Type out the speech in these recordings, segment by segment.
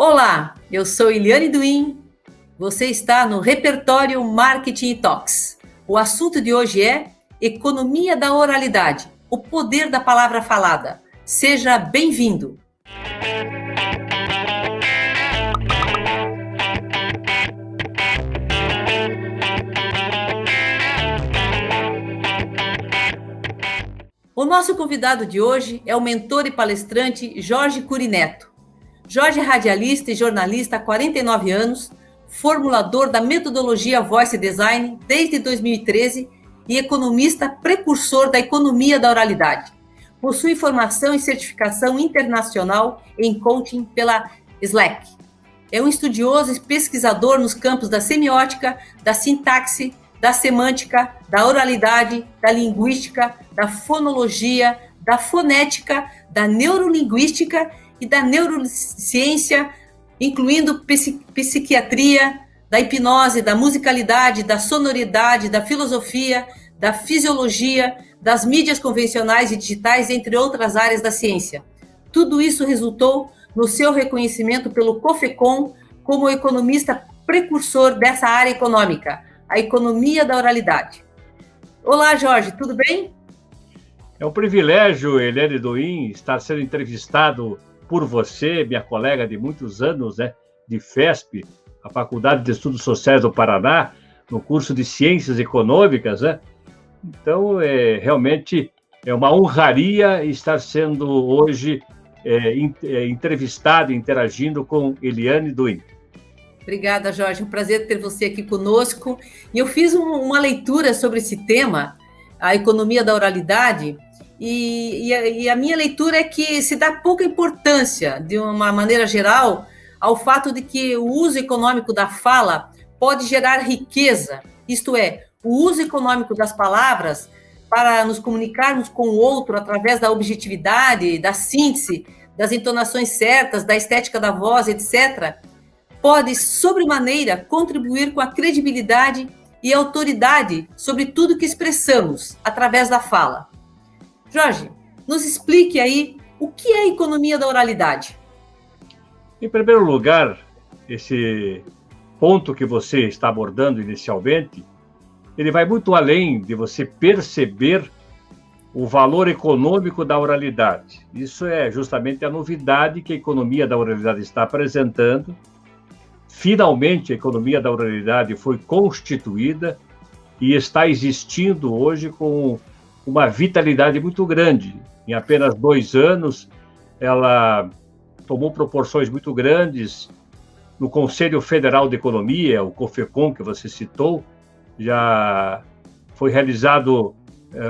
Olá, eu sou Eliane Duin. Você está no Repertório Marketing Talks. O assunto de hoje é economia da oralidade, o poder da palavra falada. Seja bem-vindo. O nosso convidado de hoje é o mentor e palestrante Jorge Cury Neto. Jorge é radialista e jornalista há 49 anos, formulador da metodologia Voice Design desde 2013 e economista precursor da economia da oralidade. Possui formação e certificação internacional em coaching pela SLAC. É um estudioso e pesquisador nos campos da semiótica, da sintaxe, da semântica, da oralidade, da linguística, da fonologia, da fonética, da neurolinguística e da neurociência, incluindo psiquiatria, da hipnose, da musicalidade, da sonoridade, da filosofia, da fisiologia, das mídias convencionais e digitais, entre outras áreas da ciência. Tudo isso resultou no seu reconhecimento pelo COFECOM como economista precursor dessa área econômica, a economia da oralidade. Olá, Jorge, tudo bem? É um privilégio, Eliane Duin, estar sendo entrevistado por você, minha colega de muitos anos, de FESP, a Faculdade de Estudos Sociais do Paraná, no curso de Ciências Econômicas, Então, realmente é uma honraria estar sendo hoje entrevistado, interagindo com Eliane Duin. Obrigada, Jorge. É um prazer ter você aqui conosco. E eu fiz uma leitura sobre esse tema, a economia da oralidade, e a minha leitura é que se dá pouca importância, de uma maneira geral, ao fato de que o uso econômico da fala pode gerar riqueza, isto é, o uso econômico das palavras para nos comunicarmos com o outro através da objetividade, da síntese, das entonações certas, da estética da voz, etc., pode, sobremaneira, contribuir com a credibilidade e autoridade sobre tudo que expressamos através da fala. Jorge, nos explique aí o que é a economia da oralidade. Em primeiro lugar, esse ponto que você está abordando inicialmente, ele vai muito além de você perceber o valor econômico da oralidade. Isso é justamente a novidade que a economia da oralidade está apresentando. Finalmente, a economia da oralidade foi constituída e está existindo hoje com uma vitalidade muito grande. Em apenas 2 anos, ela tomou proporções muito grandes. No Conselho Federal de Economia, o COFECOM, que você citou, já foi realizado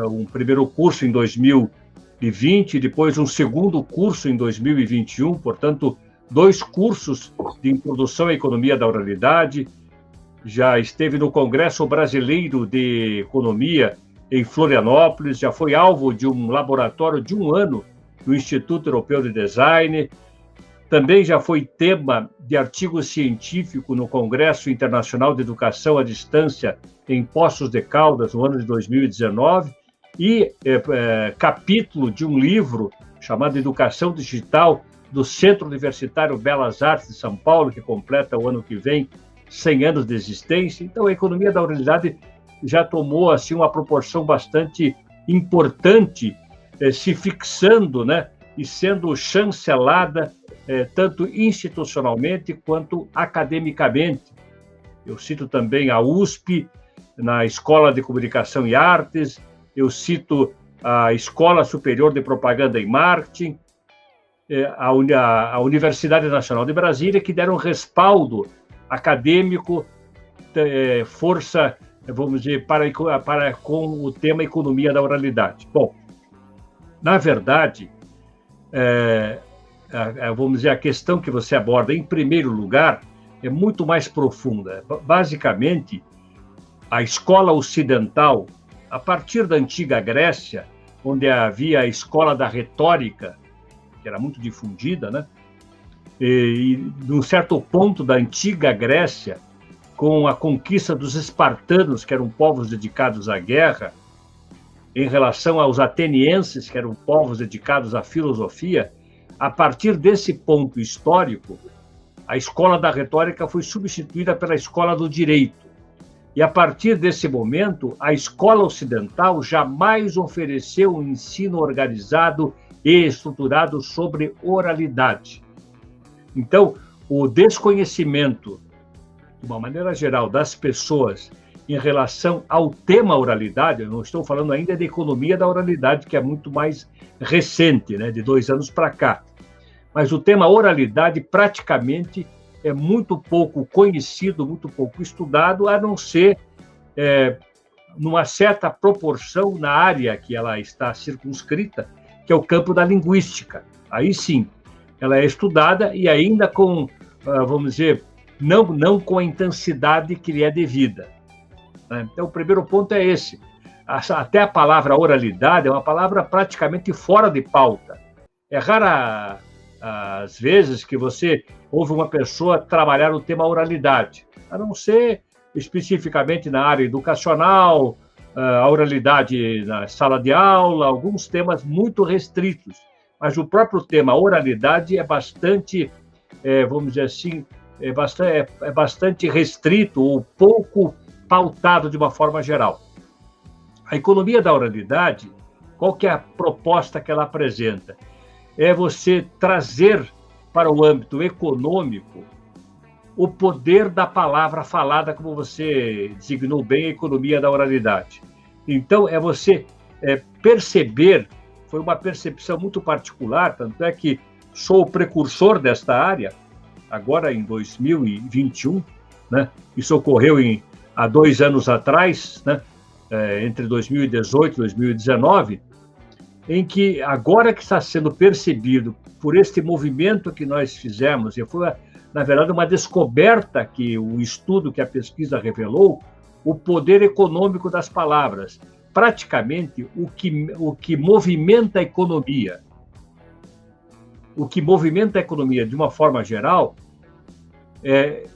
um primeiro curso em 2020, depois um segundo curso em 2021, portanto, 2 cursos de introdução à economia da oralidade. Já esteve no Congresso Brasileiro de Economia em Florianópolis, já foi alvo de um laboratório de 1 ano no Instituto Europeu de Design, também já foi tema de artigo científico no Congresso Internacional de Educação à Distância em Poços de Caldas, no ano de 2019, e capítulo de um livro chamado Educação Digital, do Centro Universitário Belas Artes de São Paulo, que completa o ano que vem 100 anos de existência. Então, a economia da oralidade já tomou assim, uma proporção bastante importante, se fixando, e sendo chancelada tanto institucionalmente quanto academicamente. Eu cito também a USP, na Escola de Comunicação e Artes, eu cito a Escola Superior de Propaganda e Marketing, a Universidade Nacional de Brasília, que deram respaldo acadêmico, força, vamos dizer, para com o tema economia da oralidade. Bom, na verdade, vamos dizer, a questão que você aborda, em primeiro lugar, é muito mais profunda. Basicamente, a escola ocidental, a partir da antiga Grécia, onde havia a escola da retórica, que era muito difundida, e num certo ponto da antiga Grécia, com a conquista dos espartanos, que eram povos dedicados à guerra, em relação aos atenienses, que eram povos dedicados à filosofia, a partir desse ponto histórico, a escola da retórica foi substituída pela escola do direito. E, a partir desse momento, a escola ocidental jamais ofereceu um ensino organizado e estruturado sobre oralidade. Então, o desconhecimento, de uma maneira geral, das pessoas em relação ao tema oralidade, eu não estou falando ainda da economia da oralidade, que é muito mais recente, né, de 2 anos para cá. Mas o tema oralidade praticamente é muito pouco conhecido, muito pouco estudado, a não ser numa certa proporção na área que ela está circunscrita, que é o campo da linguística. Aí sim, ela é estudada e ainda com, vamos dizer, não com a intensidade que lhe é devida. Então, o primeiro ponto é esse. Até a palavra oralidade é uma palavra praticamente fora de pauta. É rara às vezes que você ouve uma pessoa trabalhar o tema oralidade, a não ser especificamente na área educacional, a oralidade na sala de aula, alguns temas muito restritos. Mas o próprio tema oralidade é bastante, vamos dizer assim, é bastante restrito ou pouco pautado de uma forma geral. A economia da oralidade, qual que é a proposta que ela apresenta? É você trazer para o âmbito econômico o poder da palavra falada, como você designou bem, a economia da oralidade. Então, é você perceber, foi uma percepção muito particular, tanto é que sou o precursor desta área, agora em 2021, né? Isso ocorreu há 2 anos atrás, né? Entre 2018 e 2019, em que agora que está sendo percebido por este movimento que nós fizemos, e foi, na verdade, uma descoberta que o estudo, que a pesquisa revelou, o poder econômico das palavras. Praticamente, o que movimenta a economia, de uma forma geral,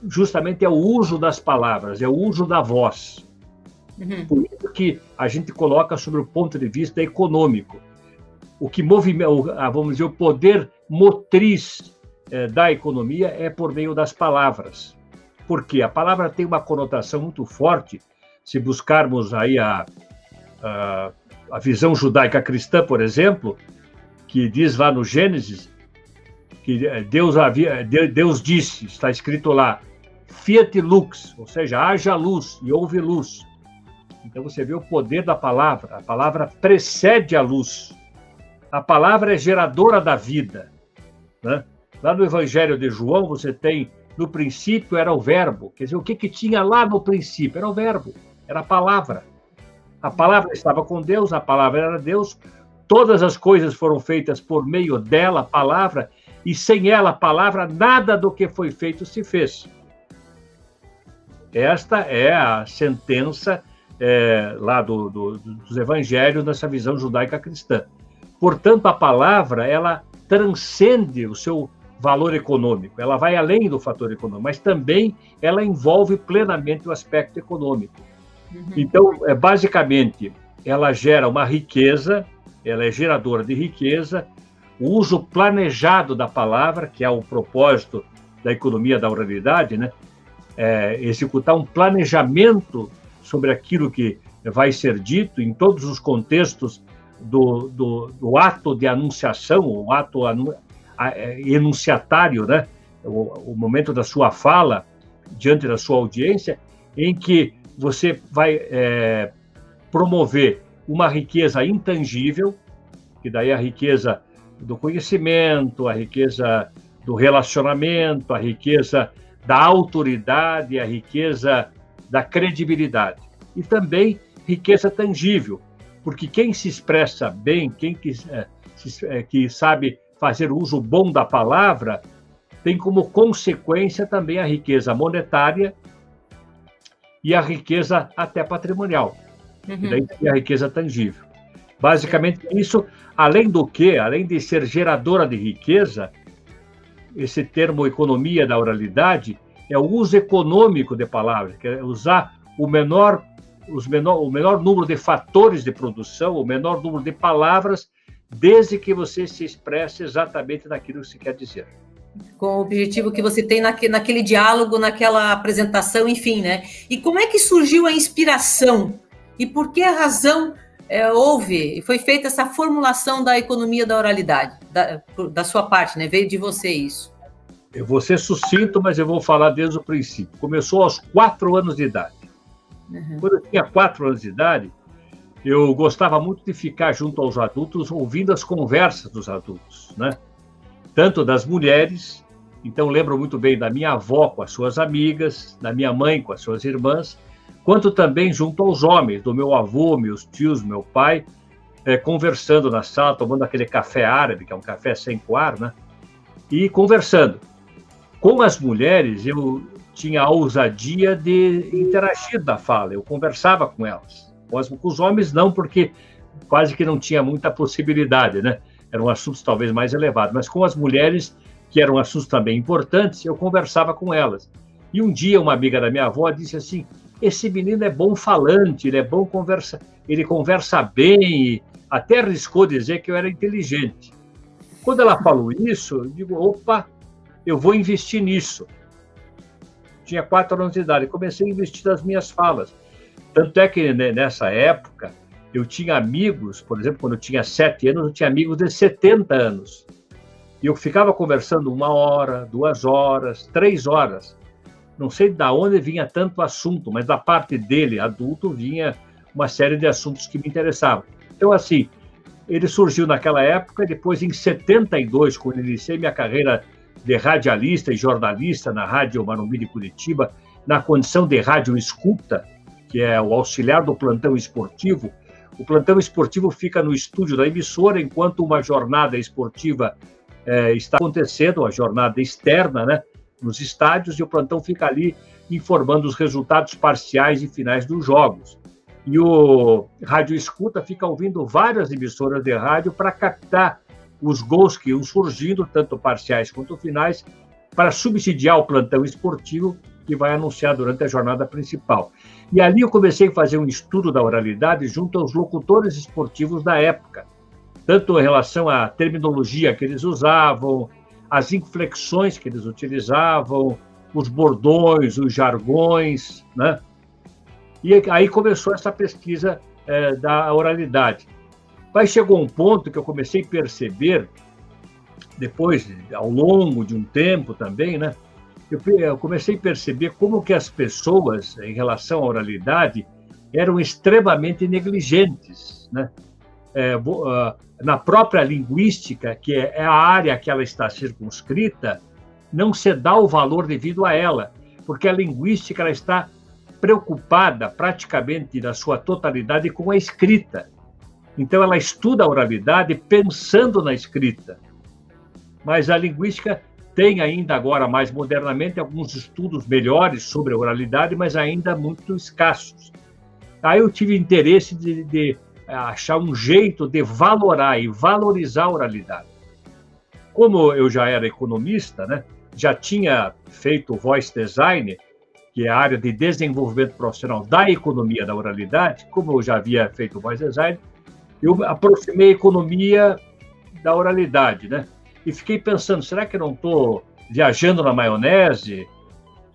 justamente é o uso das palavras, é o uso da voz. Uhum. Por isso que a gente coloca sobre o ponto de vista econômico. O que movimenta, vamos dizer, o poder motriz da economia é por meio das palavras. Porque a palavra tem uma conotação muito forte. Se buscarmos aí a visão judaica-cristã, por exemplo, que diz lá no Gênesis, que Deus disse, está escrito lá, fiat lux, ou seja, haja luz e houve luz. Então você vê o poder da palavra. A palavra precede a luz. A palavra é geradora da vida, né? Lá no Evangelho de João, você tem, no princípio era o verbo. Quer dizer, o que tinha lá no princípio? Era o verbo, era a palavra. A palavra estava com Deus, a palavra era Deus. Todas as coisas foram feitas por meio dela, a palavra, e sem ela, a palavra, nada do que foi feito se fez. Esta é a sentença lá dos evangelhos, nessa visão judaica-cristã. Portanto, a palavra, ela transcende o seu valor econômico, ela vai além do fator econômico, mas também ela envolve plenamente o aspecto econômico. Uhum. Então, basicamente, ela gera uma riqueza, ela é geradora de riqueza, o uso planejado da palavra, que é o propósito da economia da oralidade, né? Executar um planejamento sobre aquilo que vai ser dito em todos os contextos do ato de anunciação, o ato enunciatário, né? O momento da sua fala diante da sua audiência, em que você vai promover uma riqueza intangível, que daí é a riqueza do conhecimento, a riqueza do relacionamento, a riqueza da autoridade, a riqueza da credibilidade. E também riqueza tangível, porque quem se expressa bem, quem que sabe fazer uso bom da palavra, tem como consequência também a riqueza monetária e a riqueza até patrimonial. Uhum. E daí tem a riqueza tangível. Basicamente, isso, além de ser geradora de riqueza, esse termo economia da oralidade é o uso econômico de palavras, que é usar o menor número de fatores de produção, o menor número de palavras, desde que você se expresse exatamente naquilo que se quer dizer. Com o objetivo que você tem naquele diálogo, naquela apresentação, enfim, né? E como é que surgiu a inspiração? E por que a razão houve e foi feita essa formulação da economia da oralidade, da sua parte, né? Veio de você isso. Eu vou ser sucinto, mas eu vou falar desde o princípio. Começou aos 4 anos de idade. Uhum. Quando eu tinha 4 anos de idade, eu gostava muito de ficar junto aos adultos, ouvindo as conversas dos adultos, né? Tanto das mulheres, então lembro muito bem da minha avó com as suas amigas, da minha mãe com as suas irmãs, quanto também junto aos homens, do meu avô, meus tios, meu pai, conversando na sala, tomando aquele café árabe, que é um café sem coar, né? E conversando. Com as mulheres, eu tinha a ousadia de interagir na fala, eu conversava com elas. Com os homens, não, porque quase que não tinha muita possibilidade, né? Eram assuntos talvez mais elevados, mas com as mulheres, que eram assuntos também importantes, eu conversava com elas. E um dia, uma amiga da minha avó disse assim: esse menino é bom falante, ele é bom conversa, ele conversa bem, e até arriscou dizer que eu era inteligente. Quando ela falou isso, eu digo, opa, eu vou investir nisso. Tinha 4 anos de idade, comecei a investir nas minhas falas. Tanto é que nessa época, eu tinha amigos, por exemplo, quando eu tinha 7 anos, eu tinha amigos de 70 anos. E eu ficava conversando 1 hora, 2 horas, 3 horas. Não sei de onde vinha tanto assunto, mas da parte dele, adulto, vinha uma série de assuntos que me interessavam. Então, assim, ele surgiu naquela época, depois em 72, quando iniciei minha carreira de radialista e jornalista na Rádio Morumbi de Curitiba, na condição de rádio escuta, que é o auxiliar do plantão esportivo. O plantão esportivo fica no estúdio da emissora, enquanto uma jornada esportiva está acontecendo, a jornada externa, né, nos estádios, e o plantão fica ali informando os resultados parciais e finais dos jogos. E o rádio escuta fica ouvindo várias emissoras de rádio para captar os gols que iam surgindo, tanto parciais quanto finais, para subsidiar o plantão esportivo que vai anunciar durante a jornada principal. E ali eu comecei a fazer um estudo da oralidade junto aos locutores esportivos da época, tanto em relação à terminologia que eles usavam, as inflexões que eles utilizavam, os bordões, os jargões, né? E aí começou essa pesquisa da oralidade. Mas chegou um ponto que eu comecei a perceber, depois, ao longo de um tempo também, né? Eu comecei a perceber como que as pessoas, em relação à oralidade, eram extremamente negligentes, né? Na própria linguística, que é a área que ela está circunscrita, não se dá o valor devido a ela, porque a linguística ela está preocupada, praticamente na sua totalidade, com a escrita. Então, ela estuda a oralidade pensando na escrita. Mas a linguística tem ainda agora, mais modernamente, alguns estudos melhores sobre a oralidade, mas ainda muito escassos. Aí eu tive interesse de achar um jeito de valorar e valorizar a oralidade. Como eu já era economista, né, já tinha feito voice design, que é a área de desenvolvimento profissional da economia da oralidade, como eu já havia feito voice design, eu aproximei a economia da oralidade, né? E fiquei pensando, será que eu não estou viajando na maionese?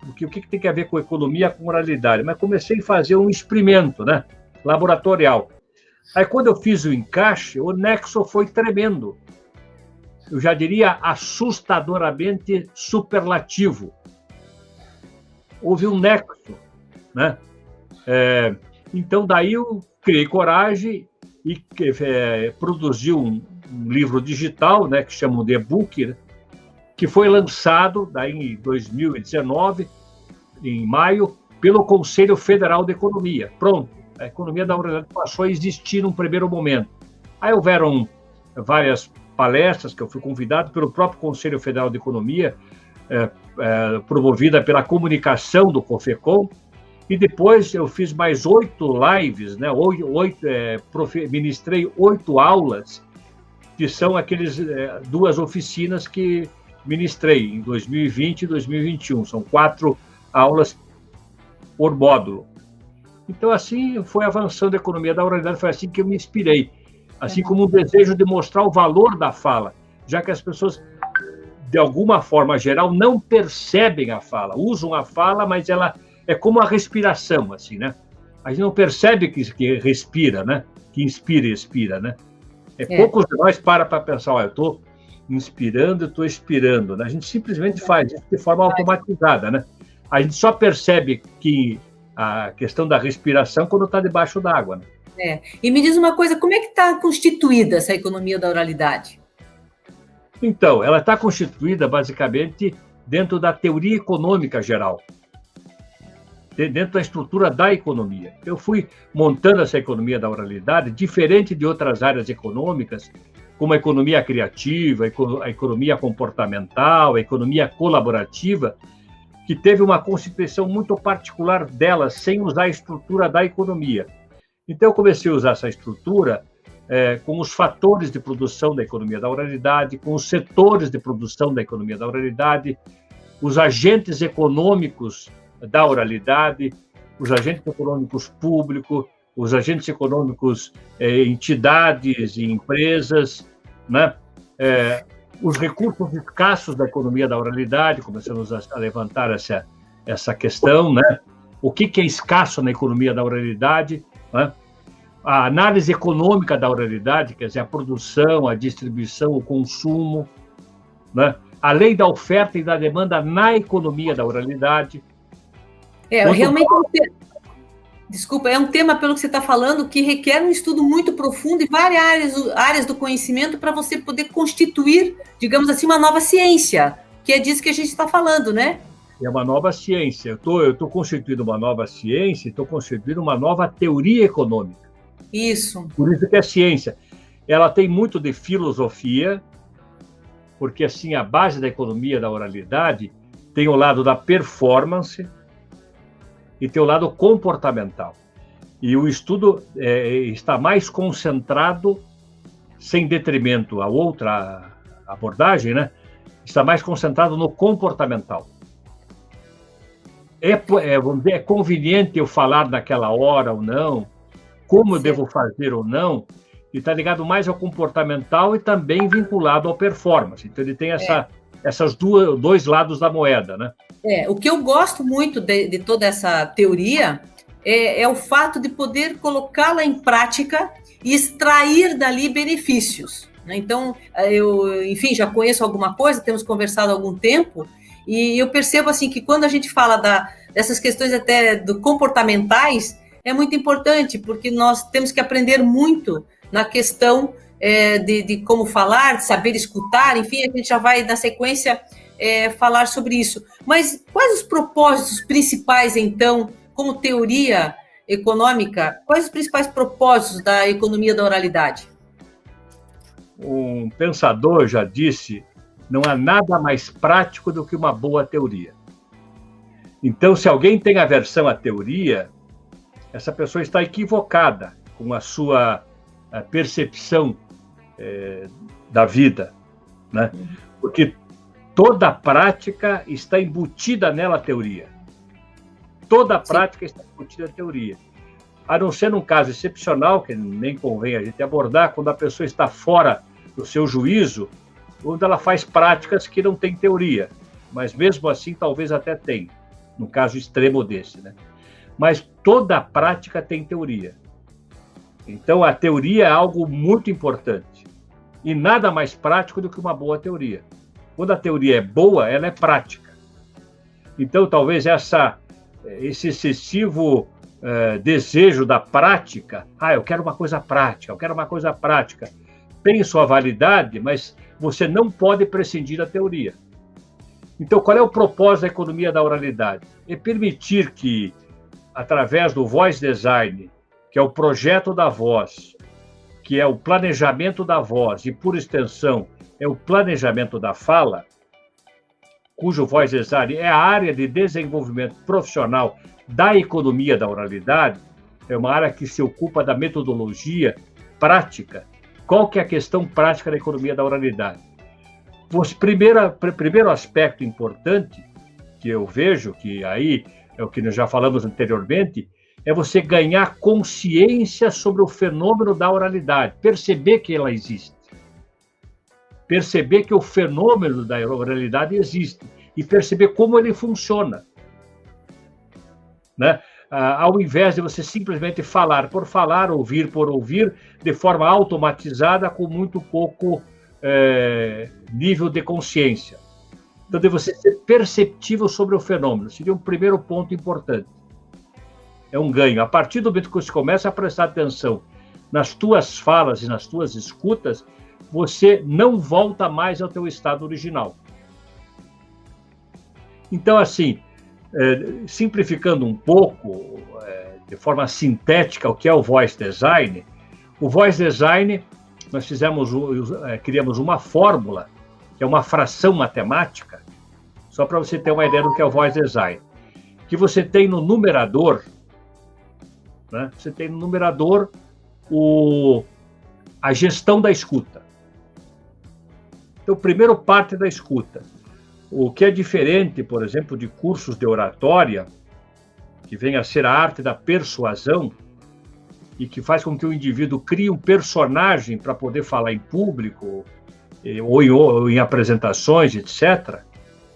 O que tem que ver com economia, com oralidade? Mas comecei a fazer um experimento, né, laboratorial. Aí, quando eu fiz o encaixe, o nexo foi tremendo. Eu já diria assustadoramente superlativo. Houve um nexo, né? Então, daí eu criei coragem e produzi um livro digital, né, que chamam de e-book, né, que foi lançado daí em 2019, em maio, pelo Conselho Federal de Economia. Pronto, a economia da oralidade passou a existir num primeiro momento. Aí houveram várias palestras que eu fui convidado pelo próprio Conselho Federal de Economia, promovida pela comunicação do COFECOM, e depois eu fiz mais 8 lives, né, ministrei 8 aulas, que são aqueles 2 oficinas que ministrei em 2020 e 2021. São 4 aulas por módulo. Então, assim, foi avançando a economia da oralidade, foi assim que eu me inspirei. Assim como um desejo de mostrar o valor da fala, já que as pessoas de alguma forma geral, não percebem a fala. Usam a fala, mas ela é como a respiração, assim, né? A gente não percebe que respira, né? Que inspira e expira, né? Poucos de nós para pensar, olha, eu estou inspirando, eu estou expirando, né? A gente simplesmente faz isso de forma automatizada, né? A gente só percebe que a questão da respiração quando está debaixo d'água, né? E me diz uma coisa, como é que está constituída essa economia da oralidade? Então, ela está constituída basicamente dentro da teoria econômica geral, dentro da estrutura da economia. Eu fui montando essa economia da oralidade, diferente de outras áreas econômicas, como a economia criativa, a economia comportamental, a economia colaborativa, que teve uma constituição muito particular dela, sem usar a estrutura da economia. Então, eu comecei a usar essa estrutura com os fatores de produção da economia da oralidade, com os setores de produção da economia da oralidade, os agentes econômicos da oralidade, os agentes econômicos públicos, os agentes econômicos, entidades e empresas, né? Os recursos escassos da economia da oralidade, começamos a levantar essa questão, né? O que é escasso na economia da oralidade, né? A análise econômica da oralidade, quer dizer, a produção, a distribuição, o consumo, né? A lei da oferta e da demanda na economia da oralidade. Realmente é um tema, pelo que você está falando, que requer um estudo muito profundo e várias áreas do conhecimento para você poder constituir, digamos assim, uma nova ciência, que é disso que a gente está falando, né? É uma nova ciência. Eu estou constituindo uma nova ciência, estou constituindo uma nova teoria econômica. Isso. Por isso que é ciência. Ela tem muito de filosofia, porque assim a base da economia da oralidade tem o lado da performance e tem o lado comportamental. E o estudo está mais concentrado, sem detrimento a outra abordagem, né? Está mais concentrado no comportamental. Vamos dizer, é conveniente eu falar naquela hora ou não, como eu devo fazer ou não, e está ligado mais ao comportamental e também vinculado ao performance. Então, ele tem essas dois lados da moeda, né? O que eu gosto muito de toda essa teoria é o fato de poder colocá-la em prática e extrair dali benefícios, né? Então, eu, enfim, já conheço alguma coisa, temos conversado há algum tempo, e eu percebo assim que quando a gente fala dessas questões até comportamentais, é muito importante, porque nós temos que aprender muito na questão de como falar, de saber escutar, enfim, a gente já vai, na sequência, falar sobre isso. Mas quais os propósitos principais, então, como teoria econômica, quais os principais propósitos da economia da oralidade? Um pensador já disse, não há nada mais prático do que uma boa teoria. Então, se alguém tem aversão à teoria, essa pessoa está equivocada com a sua percepção da vida, né? Porque toda a prática está embutida nela a teoria. Toda a prática está embutida na teoria. A não ser num caso excepcional, que nem convém a gente abordar, quando a pessoa está fora do seu juízo, onde ela faz práticas que não tem teoria. Mas mesmo assim, talvez até tenha, no caso extremo desse, né? Mas toda a prática tem teoria. Então, a teoria é algo muito importante. E nada mais prático do que uma boa teoria. Quando a teoria é boa, ela é prática. Então, talvez esse excessivo desejo da prática, eu quero uma coisa prática, eu quero uma coisa prática, tem sua validade, mas você não pode prescindir da teoria. Então, qual é o propósito da economia da oralidade? É permitir que, através do voice design, que é o projeto da voz, que é o planejamento da voz e, por extensão, é o planejamento da fala, cujo voice design é a área de desenvolvimento profissional da economia da oralidade, é uma área que se ocupa da metodologia prática. Qual que é a questão prática da economia da oralidade? O primeiro aspecto importante que eu vejo, que aí é o que nós já falamos anteriormente, é você ganhar consciência sobre o fenômeno da oralidade, perceber que ela existe. perceber que o fenômeno da oralidade existe e perceber como ele funciona, né? Ao invés de você simplesmente falar por falar, ouvir por ouvir, de forma automatizada, com muito pouco nível de consciência. Então, de você ser perceptível sobre o fenômeno, seria um primeiro ponto importante. É um ganho. A partir do momento que você começa a prestar atenção nas tuas falas e nas tuas escutas, você não volta mais ao teu estado original. Então, assim, simplificando um pouco, de forma sintética, o que é o voice design. O voice design, nós criamos uma fórmula, que é uma fração matemática, só para você ter uma ideia do que é o voice design, que você tem no numerador, né? Você tem no numerador a gestão da escuta. Então, primeiro parte da escuta. O que é diferente, por exemplo, de cursos de oratória, que vem a ser a arte da persuasão, e que faz com que o indivíduo crie um personagem para poder falar em público, ou em apresentações, etc.,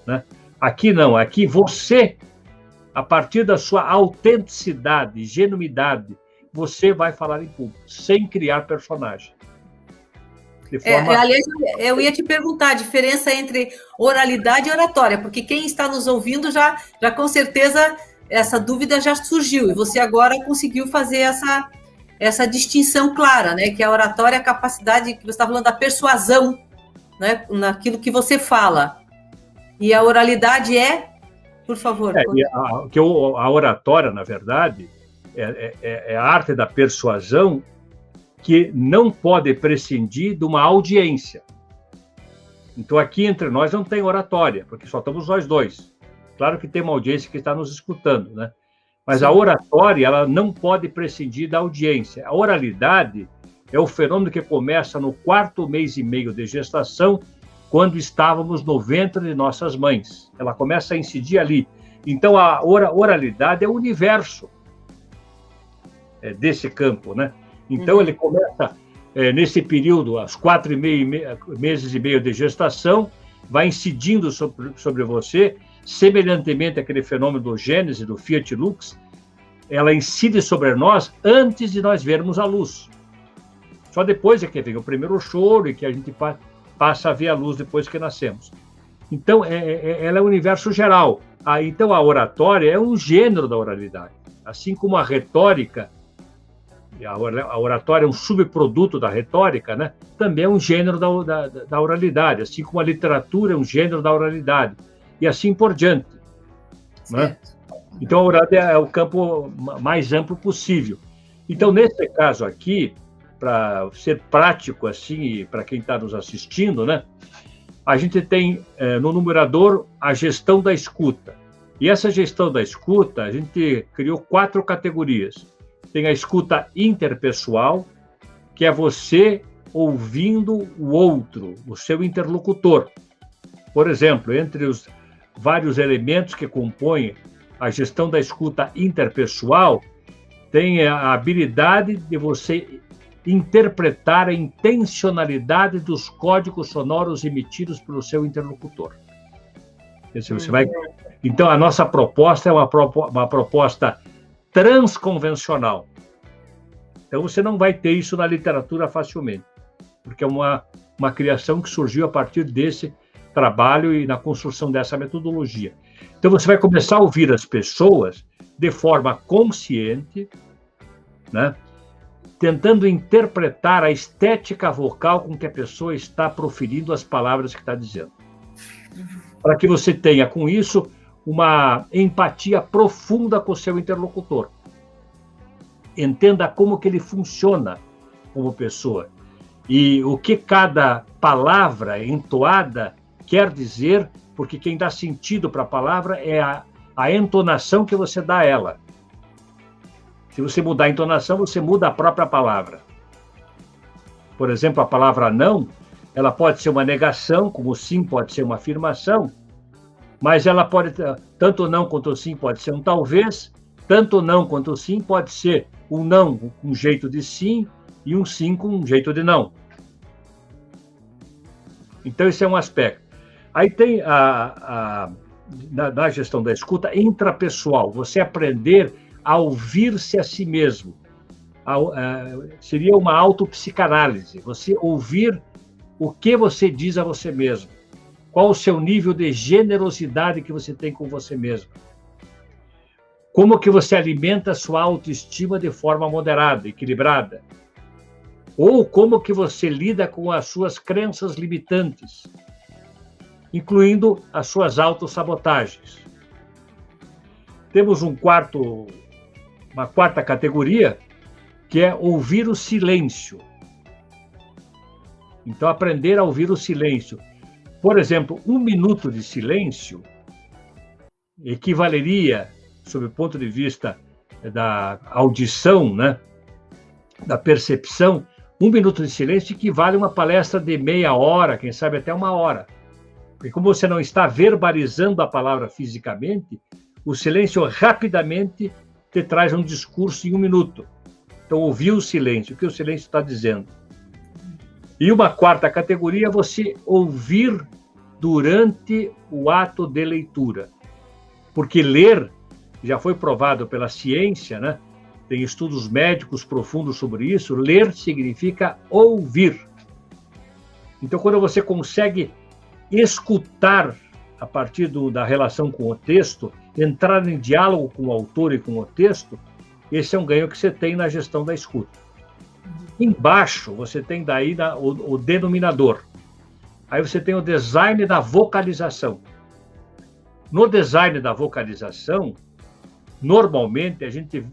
né? Aqui não, aqui você, a partir da sua autenticidade, genuinidade, você vai falar em público, sem criar personagem. Aliás, eu ia te perguntar a diferença entre oralidade e oratória, porque quem está nos ouvindo já com certeza essa dúvida já surgiu, e você agora conseguiu fazer essa distinção clara, né? Que a oratória é a capacidade, que você está falando da persuasão, né? Naquilo que você fala. E a oralidade por favor. A oratória, na verdade, é a arte da persuasão, que não pode prescindir de uma audiência. Então, aqui entre nós não tem oratória, porque só estamos nós dois. Claro que tem uma audiência que está nos escutando, né? Mas sim, a oratória, ela não pode prescindir da audiência. A oralidade é o fenômeno que começa no 4º mês e meio de gestação, quando estávamos no ventre de nossas mães. Ela começa a incidir ali. Então, a oralidade é o universo desse campo, né? Então, ele começa nesse período, aos 4 meses e meio de gestação, vai incidindo sobre você, semelhantemente àquele fenômeno do Gênesis, do Fiat Lux, ela incide sobre nós antes de nós vermos a luz. Só depois é que vem o primeiro choro e que a gente passa a ver a luz depois que nascemos. Então, ela é o universo geral. Então, a oratória é um gênero da oralidade. Assim como a retórica, a oratória é um subproduto da retórica, né? Também é um gênero da oralidade, assim como a literatura é um gênero da oralidade, e assim por diante. Né? Então, a oralidade é o campo mais amplo possível. Então, nesse caso aqui, para ser prático, assim, para quem está nos assistindo, né? A gente tem no numerador a gestão da escuta. E essa gestão da escuta, a gente criou 4 categorias. Tem a escuta interpessoal, que é você ouvindo o outro, o seu interlocutor. Por exemplo, entre os vários elementos que compõem a gestão da escuta interpessoal, tem a habilidade de você interpretar a intencionalidade dos códigos sonoros emitidos pelo seu interlocutor. Então, a nossa proposta é uma proposta transconvencional. Então, você não vai ter isso na literatura facilmente, porque é uma criação que surgiu a partir desse trabalho e na construção dessa metodologia. Então, você vai começar a ouvir as pessoas de forma consciente, né? Tentando interpretar a estética vocal com que a pessoa está proferindo as palavras que está dizendo. Para que você tenha, com isso, uma empatia profunda com o seu interlocutor. Entenda como que ele funciona como pessoa e o que cada palavra entoada quer dizer, porque quem dá sentido para a palavra é a entonação que você dá a ela. Se você mudar a entonação, você muda a própria palavra. Por exemplo, a palavra não, ela pode ser uma negação, como sim pode ser uma afirmação, mas ela pode, tanto não quanto sim pode ser um talvez, tanto não quanto sim pode ser um não com um jeito de sim e um sim com um jeito de não. Então, esse é um aspecto. Aí tem na gestão da escuta intrapessoal, você aprender a ouvir-se a si mesmo. Seria uma autopsicanálise, você ouvir o que você diz a você mesmo. Qual o seu nível de generosidade que você tem com você mesmo. Como que você alimenta a sua autoestima de forma moderada, equilibrada. Ou como que você lida com as suas crenças limitantes, incluindo as suas autossabotagens. Temos uma quarta categoria, que é ouvir o silêncio. Então, aprender a ouvir o silêncio. Por exemplo, 1 minuto de silêncio equivaleria, sob o ponto de vista da audição, né, da percepção, 1 minuto de silêncio equivale a uma palestra de meia hora, quem sabe até 1 hora. Porque como você não está verbalizando a palavra fisicamente, o silêncio rapidamente te traz um discurso em 1 minuto. Então, ouvir o silêncio, o que o silêncio está dizendo. E uma quarta categoria é você ouvir durante o ato de leitura. Porque ler, já foi provado pela ciência, né? Tem estudos médicos profundos sobre isso, ler significa ouvir. Então, quando você consegue escutar a partir da relação com o texto, entrar em diálogo com o autor e com o texto, esse é um ganho que você tem na gestão da escuta. Embaixo, você tem daí o denominador. Aí você tem o design da vocalização. No design da vocalização, normalmente a gente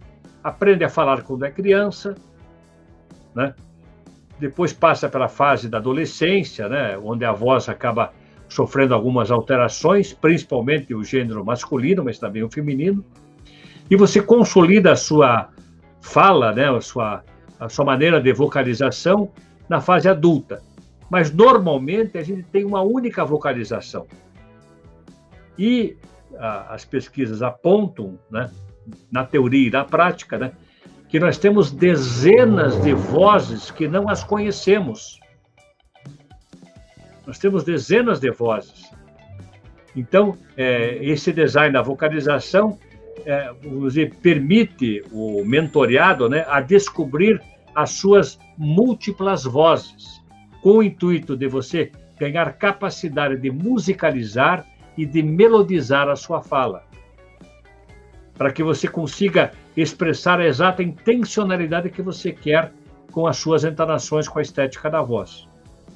aprende a falar quando é criança, né? Depois passa pela fase da adolescência, né? Onde a voz acaba sofrendo algumas alterações, principalmente o gênero masculino, mas também o feminino. E você consolida a sua fala, né? a sua maneira de vocalização na fase adulta. Mas, normalmente, a gente tem uma única vocalização. E as pesquisas apontam, né, na teoria e na prática, né, que nós temos dezenas de vozes que não as conhecemos. Nós temos dezenas de vozes. Então, esse design da vocalização permite o mentoreado, né, a descobrir as suas múltiplas vozes, com o intuito de você ganhar capacidade de musicalizar e de melodizar a sua fala, para que você consiga expressar a exata intencionalidade que você quer com as suas entonações, com a estética da voz.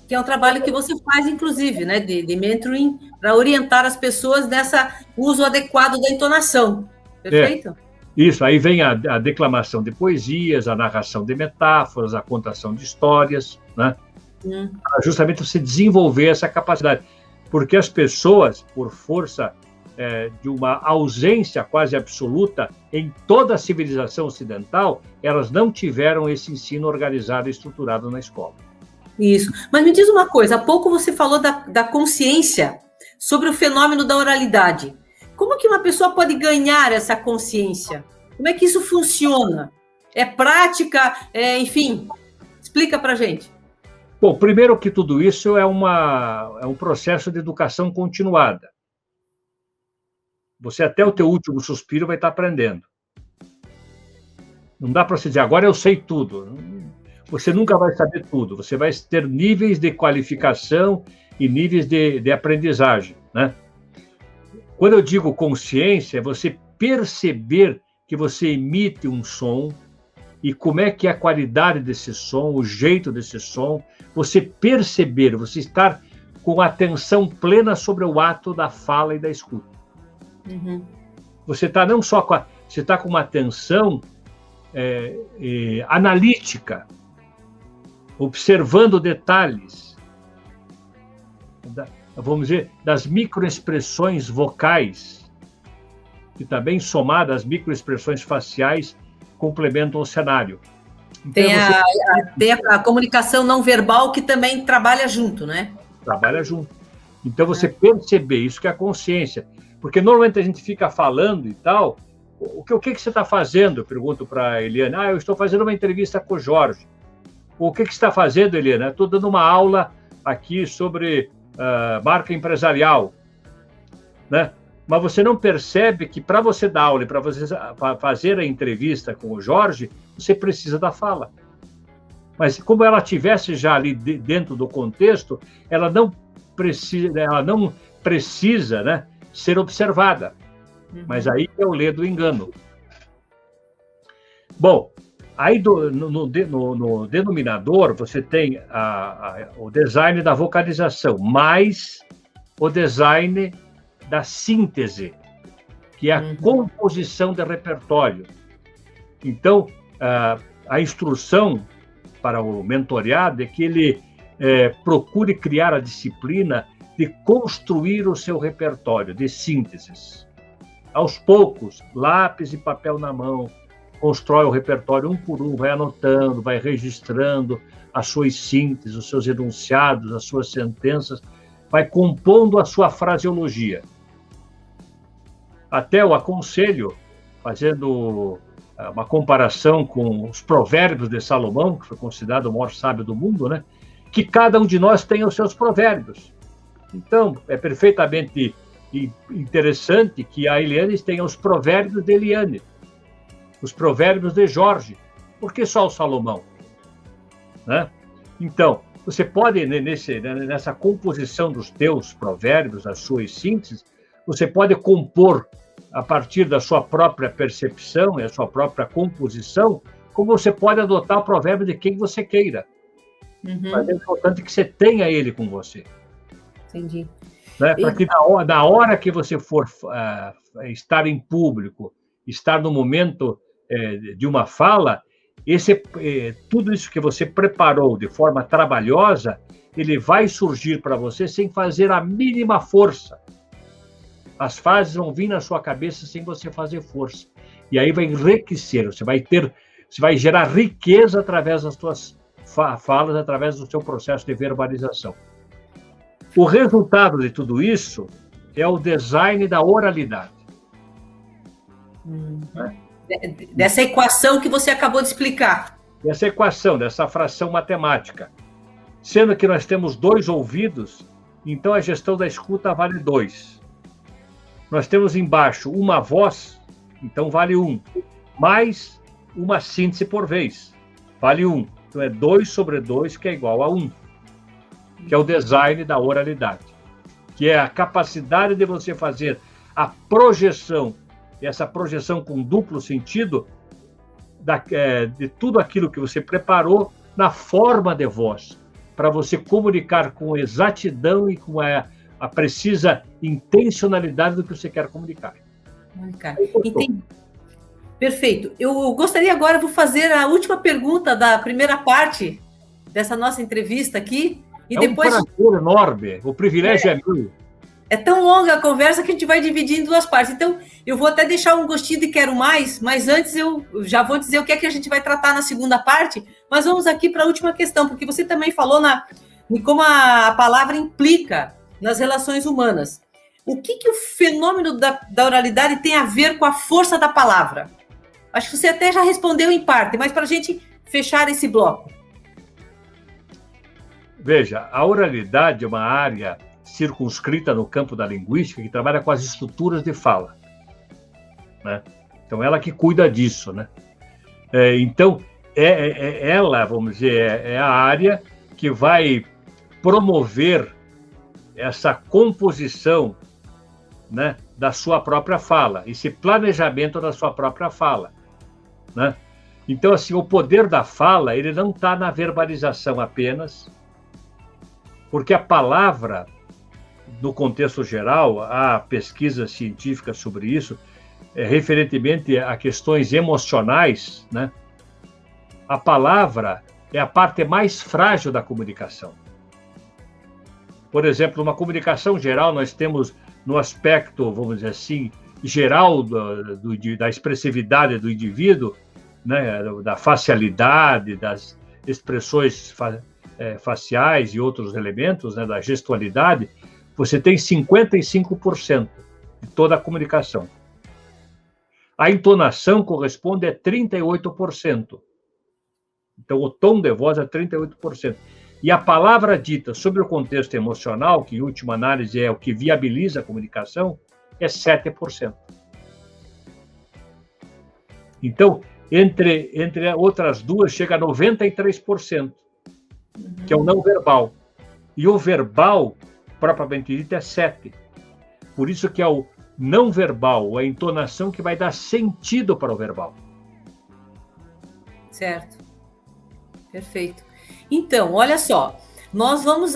Que é um trabalho que você faz, inclusive, né, de mentoring, para orientar as pessoas nessa uso adequado da entonação. Perfeito? Isso, aí vem a declamação de poesias, a narração de metáforas, a contação de histórias, né? Justamente você desenvolver essa capacidade. Porque as pessoas, por força de uma ausência quase absoluta em toda a civilização ocidental, elas não tiveram esse ensino organizado e estruturado na escola. Isso. Mas me diz uma coisa, há pouco você falou da consciência sobre o fenômeno da oralidade. Como que uma pessoa pode ganhar essa consciência? Como é que isso funciona? É prática? Enfim, explica para a gente. Bom, primeiro que tudo isso é um processo de educação continuada. Você até o teu último suspiro vai estar aprendendo. Não dá para você dizer, agora eu sei tudo. Você nunca vai saber tudo. Você vai ter níveis de qualificação e níveis de aprendizagem, né? Quando eu digo consciência, é você perceber que você emite um som e como é que é a qualidade desse som, o jeito desse som, você perceber, você estar com atenção plena sobre o ato da fala e da escuta. Você está não só você está com uma atenção analítica, observando detalhes, vamos dizer, das microexpressões vocais, que também somadas às microexpressões faciais complementam o cenário. Então, tem a comunicação não verbal que também trabalha junto, né? Trabalha junto. Então, você perceber isso que é a consciência. Porque normalmente a gente fica falando e tal, o que você está fazendo? Eu pergunto para a Eliane, eu estou fazendo uma entrevista com o Jorge. O que você está fazendo, Eliane? Estou dando uma aula aqui sobre marca empresarial, né? Mas você não percebe que para você dar aula e para você fazer a entrevista com o Jorge, você precisa da fala. Mas como ela tivesse já ali dentro do contexto, ela não precisa, né, ser observada. Mas aí é o lê do engano. Bom, aí no denominador você tem o design da vocalização, mais o design da síntese, que é a composição de repertório. Então, a instrução para o mentoreado é que ele procure criar a disciplina de construir o seu repertório de sínteses. Aos poucos, lápis e papel na mão, constrói o repertório um por um, vai anotando, vai registrando as suas sínteses, os seus enunciados, as suas sentenças, vai compondo a sua fraseologia. Até eu aconselho, fazendo uma comparação com os provérbios de Salomão, que foi considerado o maior sábio do mundo, né? Que cada um de nós tenha os seus provérbios. Então, é perfeitamente interessante que a Eliane tenha os provérbios de Eliane, os provérbios de Jorge. Por que só o Salomão? Né? Então, você pode, nessa composição dos teus provérbios, das suas sínteses, você pode compor a partir da sua própria percepção e a sua própria composição, como você pode adotar o provérbio de quem você queira. Mas é importante que você tenha ele com você. Entendi. Né? Para que na hora que você for estar em público, estar no momento de uma fala, tudo isso que você preparou de forma trabalhosa, ele vai surgir para você sem fazer a mínima força. As frases vão vir na sua cabeça sem você fazer força. E aí vai enriquecer, você vai gerar riqueza através das suas falas, através do seu processo de verbalização. O resultado de tudo isso é o design da oralidade. Dessa equação que você acabou de explicar. Dessa equação, dessa fração matemática. Sendo que nós temos 2 ouvidos, então a gestão da escuta vale 2. Nós temos embaixo uma voz, então vale 1. Mais uma síntese por vez, vale 1. Então é 2 sobre 2, que é igual a 1. Que é o design da oralidade. Que é a capacidade de você fazer a projeção, e essa projeção com duplo sentido, de tudo aquilo que você preparou na forma de voz, para você comunicar com exatidão e com a precisa intencionalidade do que você quer comunicar. Entendi. Perfeito. Eu gostaria agora, vou fazer a última pergunta da primeira parte dessa nossa entrevista aqui. E depois... um prazer enorme, o privilégio é meu. É tão longa a conversa que a gente vai dividir em 2 partes. Então, eu vou até deixar um gostinho de quero mais, mas antes eu já vou dizer o que é que a gente vai tratar na segunda parte, mas vamos aqui para a última questão, porque você também falou em como a palavra implica nas relações humanas. O que o fenômeno da oralidade tem a ver com a força da palavra? Acho que você até já respondeu em parte, mas para a gente fechar esse bloco. Veja, a oralidade é uma área circunscrita no campo da linguística que trabalha com as estruturas de fala. Né? Então, ela que cuida disso. Né? Então, ela, vamos dizer, é a área que vai promover essa composição, né, da sua própria fala, esse planejamento da sua própria fala. Né? Então, assim, o poder da fala, ele não está na verbalização apenas, porque a palavra, no contexto geral, há pesquisas científicas sobre isso, referentemente a questões emocionais, né? A palavra é a parte mais frágil da comunicação. Por exemplo, numa comunicação geral, nós temos, no aspecto, vamos dizer assim, geral da expressividade do indivíduo, né? Da facialidade, das expressões faciais e outros elementos, né? Da gestualidade, você tem 55% de toda a comunicação. A entonação corresponde a 38%. Então, o tom de voz é 38%. E a palavra dita sobre o contexto emocional, que em última análise é o que viabiliza a comunicação, é 7%. Então, entre outras duas, chega a 93%, que é o não verbal. E o verbal, propriamente dito, é 7%. Por isso que é o não verbal, a entonação que vai dar sentido para o verbal. Certo. Perfeito. Então, olha só, nós vamos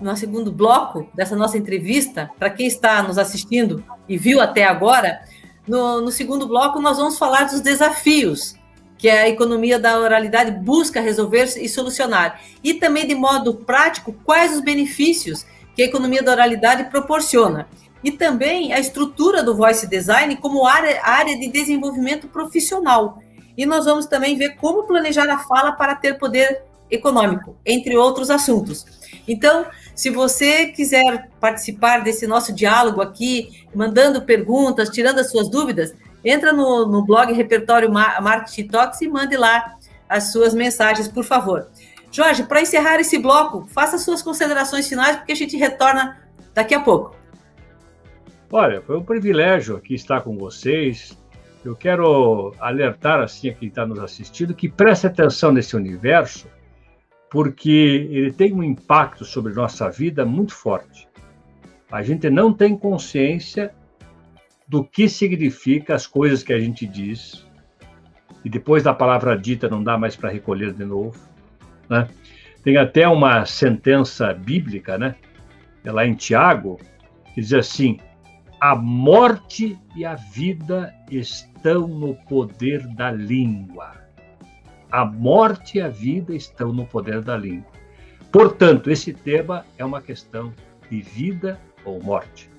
no segundo bloco dessa nossa entrevista, para quem está nos assistindo e viu até agora, no segundo bloco nós vamos falar dos desafios que a economia da oralidade busca resolver e solucionar. E também, de modo prático, quais os benefícios que a economia da oralidade proporciona. E também a estrutura do voice design como área de desenvolvimento profissional. E nós vamos também ver como planejar a fala para ter poder econômico, entre outros assuntos. Então, se você quiser participar desse nosso diálogo aqui, mandando perguntas, tirando as suas dúvidas, entra no blog Repertório Marketing Talks e mande lá as suas mensagens, por favor. Jorge, para encerrar esse bloco, faça suas considerações finais, porque a gente retorna daqui a pouco. Olha, foi um privilégio aqui estar com vocês. Eu quero alertar assim a quem está nos assistindo que preste atenção nesse universo, porque ele tem um impacto sobre nossa vida muito forte. A gente não tem consciência do que significa as coisas que a gente diz, e depois da palavra dita não dá mais para recolher de novo, né? Tem até uma sentença bíblica, né? Lá em Tiago, que diz assim: a morte e a vida estão no poder da língua. A morte e a vida estão no poder da língua. Portanto, esse tema é uma questão de vida ou morte.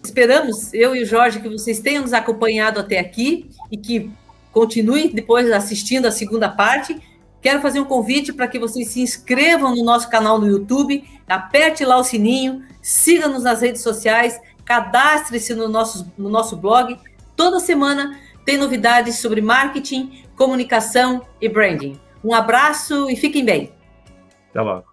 Esperamos, eu e o Jorge, que vocês tenham nos acompanhado até aqui e que continuem depois assistindo a segunda parte. Quero fazer um convite para que vocês se inscrevam no nosso canal no YouTube, aperte lá o sininho, siga-nos nas redes sociais, cadastre-se no nosso blog. Toda semana tem novidades sobre marketing, comunicação e branding. Um abraço e fiquem bem. Até logo.